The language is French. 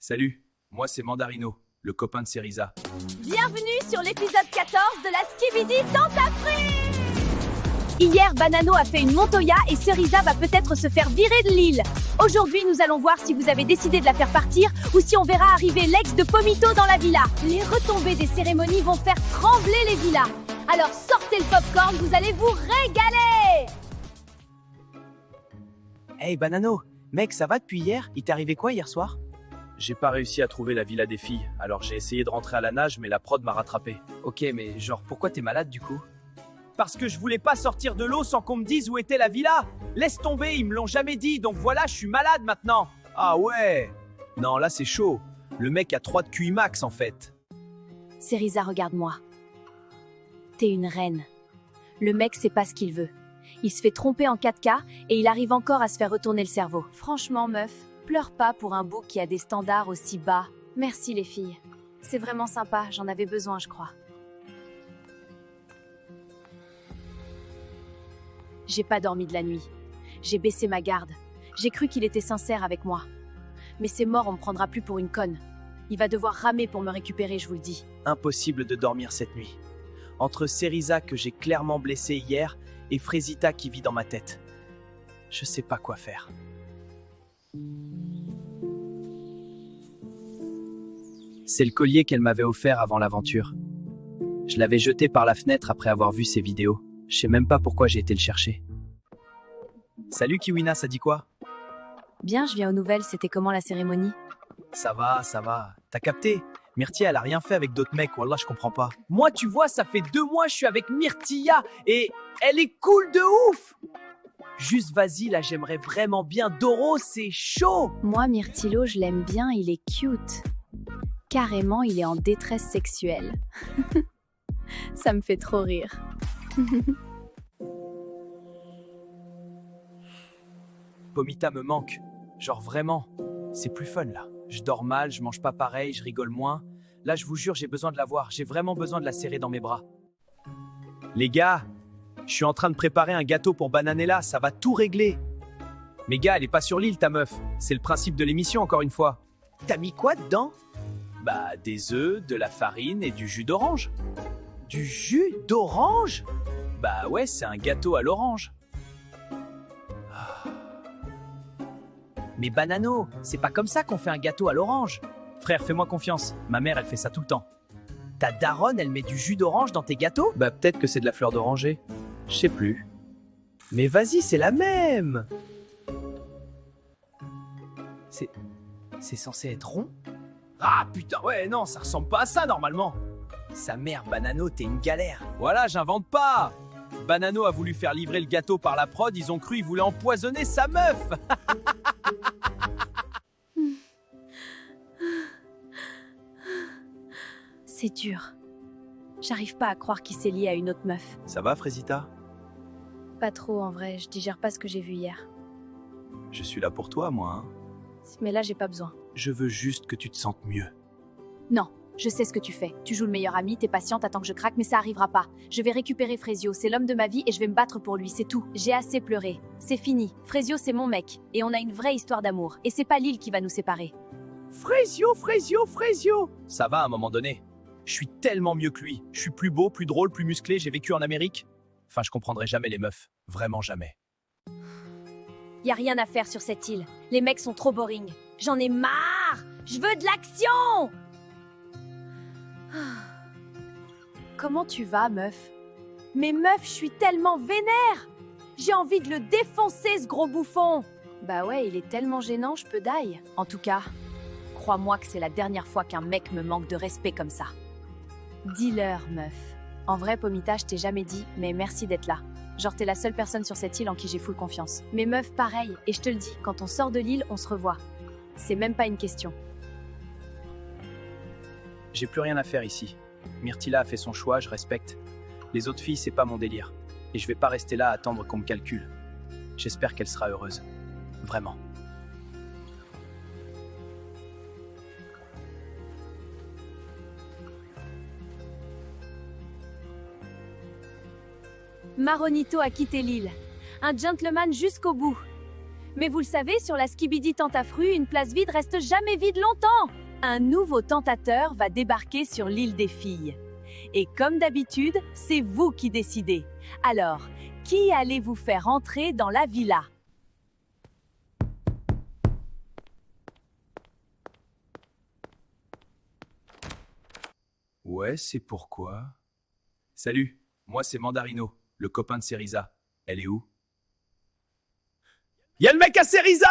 Salut, moi c'est Mandarino, le copain de Cerisa. Bienvenue sur l'épisode 14 de la Skibidi Tentafrite. Hier, Banano a fait une Montoya et Cerisa va peut-être se faire virer de l'île. Aujourd'hui, nous allons voir si vous avez décidé de la faire partir ou si on verra arriver l'ex de Pomito dans la villa. Les retombées des cérémonies vont faire trembler les villas. Alors sortez le popcorn, vous allez vous régaler. Hey Banano, mec, ça va depuis hier? Il t'est arrivé quoi hier soir? J'ai pas réussi à trouver la villa des filles, alors j'ai essayé de rentrer à la nage, mais la prod m'a rattrapé. Ok, mais genre, pourquoi t'es malade du coup? Parce que je voulais pas sortir de l'eau sans qu'on me dise où était la villa. Laisse tomber, ils me l'ont jamais dit, donc voilà, je suis malade maintenant. Ah ouais. Non, là c'est chaud. Le mec a 3 de QI max en fait. Cerisa, regarde-moi. T'es une reine. Le mec sait pas ce qu'il veut. Il se fait tromper en 4K et il arrive encore à se faire retourner le cerveau. Franchement, meuf, pleure pas pour un bouc qui a des standards aussi bas. Merci les filles. C'est vraiment sympa, j'en avais besoin, je crois. J'ai pas dormi de la nuit. J'ai baissé ma garde. J'ai cru qu'il était sincère avec moi. Mais c'est mort, on me prendra plus pour une conne. Il va devoir ramer pour me récupérer, je vous le dis. Impossible de dormir cette nuit. Entre Cerisa que j'ai clairement blessé hier et Frésita qui vit dans ma tête. Je sais pas quoi faire. C'est le collier qu'elle m'avait offert avant l'aventure. Je l'avais jeté par la fenêtre après avoir vu ses vidéos. Je sais même pas pourquoi j'ai été le chercher. Salut Kiwina, ça dit quoi? Bien, je viens aux nouvelles, c'était comment la cérémonie? Ça va, ça va. T'as capté? Myrtille, elle a rien fait avec d'autres mecs, wallah, je comprends pas. Moi, tu vois, ça fait 2 mois, je suis avec Myrtilla et elle est cool de ouf. Juste vas-y, là, j'aimerais vraiment bien. Doro, c'est chaud. Moi, Myrtillo, je l'aime bien, il est cute. Carrément, il est en détresse sexuelle. Ça me fait trop rire. Pomita me manque. Genre vraiment. C'est plus fun là. Je dors mal, je mange pas pareil, je rigole moins. Là, je vous jure, j'ai besoin de la voir. J'ai vraiment besoin de la serrer dans mes bras. Les gars, je suis en train de préparer un gâteau pour Bananella, ça va tout régler. Mais gars, elle est pas sur l'île ta meuf. C'est le principe de l'émission encore une fois. T'as mis quoi dedans? Bah, des œufs, de la farine et du jus d'orange. Du jus d'orange? Bah ouais, c'est un gâteau à l'orange. Mais Banano, c'est pas comme ça qu'on fait un gâteau à l'orange. Frère, fais-moi confiance. Ma mère, elle fait ça tout le temps. Ta daronne, elle met du jus d'orange dans tes gâteaux? Bah peut-être que c'est de la fleur d'oranger. Je sais plus. Mais vas-y, c'est la même. C'est censé être rond? Ah putain, ouais, non, ça ressemble pas à ça normalement. Sa mère, Banano, t'es une galère. Voilà, j'invente pas. Banano a voulu faire livrer le gâteau par la prod, ils ont cru qu'il voulait empoisonner sa meuf. C'est dur. J'arrive pas à croire qu'il s'est lié à une autre meuf. Ça va, Frésita? Pas trop en vrai, je digère pas ce que j'ai vu hier. Je suis là pour toi, moi. Hein. Mais là, j'ai pas besoin. Je veux juste que tu te sentes mieux. Non, je sais ce que tu fais. Tu joues le meilleur ami, t'es patiente, attends que je craque, mais ça arrivera pas. Je vais récupérer Frésio, c'est l'homme de ma vie et je vais me battre pour lui, c'est tout. J'ai assez pleuré. C'est fini. Frésio, c'est mon mec. Et on a une vraie histoire d'amour. Et c'est pas l'île qui va nous séparer. Frésio, Frésio, Frésio. Ça va à un moment donné. Je suis tellement mieux que lui. Je suis plus beau, plus drôle, plus musclé, j'ai vécu en Amérique. Enfin, je comprendrai jamais les meufs. Vraiment jamais. Y a rien à faire sur cette île. Les mecs sont trop boring. J'en ai marre. Je veux de l'action. Comment tu vas, meuf? Mais meuf, je suis tellement vénère. J'ai envie de le défoncer, ce gros bouffon. Bah ouais, il est tellement gênant, je peux die. En tout cas, crois-moi que c'est la dernière fois qu'un mec me manque de respect comme ça. Dis-leur, meuf. En vrai, Pomita, je t'ai jamais dit, mais merci d'être là. Genre, t'es la seule personne sur cette île en qui j'ai full confiance. Mais meuf, pareil, et je te le dis, quand on sort de l'île, on se revoit. C'est même pas une question. J'ai plus rien à faire ici. Myrtilla a fait son choix, je respecte. Les autres filles, c'est pas mon délire. Et je vais pas rester là à attendre qu'on me calcule. J'espère qu'elle sera heureuse. Vraiment. Maronito a quitté l'île. Un gentleman jusqu'au bout. Mais vous le savez, sur la Skibidi Tentafru, une place vide reste jamais vide longtemps. Un nouveau tentateur va débarquer sur l'île des filles. Et comme d'habitude, c'est vous qui décidez. Alors, qui allez-vous faire entrer dans la villa? Ouais, c'est pourquoi. Salut, moi c'est Mandarino, le copain de Cerisa. Elle est où? Y'a le mec à Cerisa!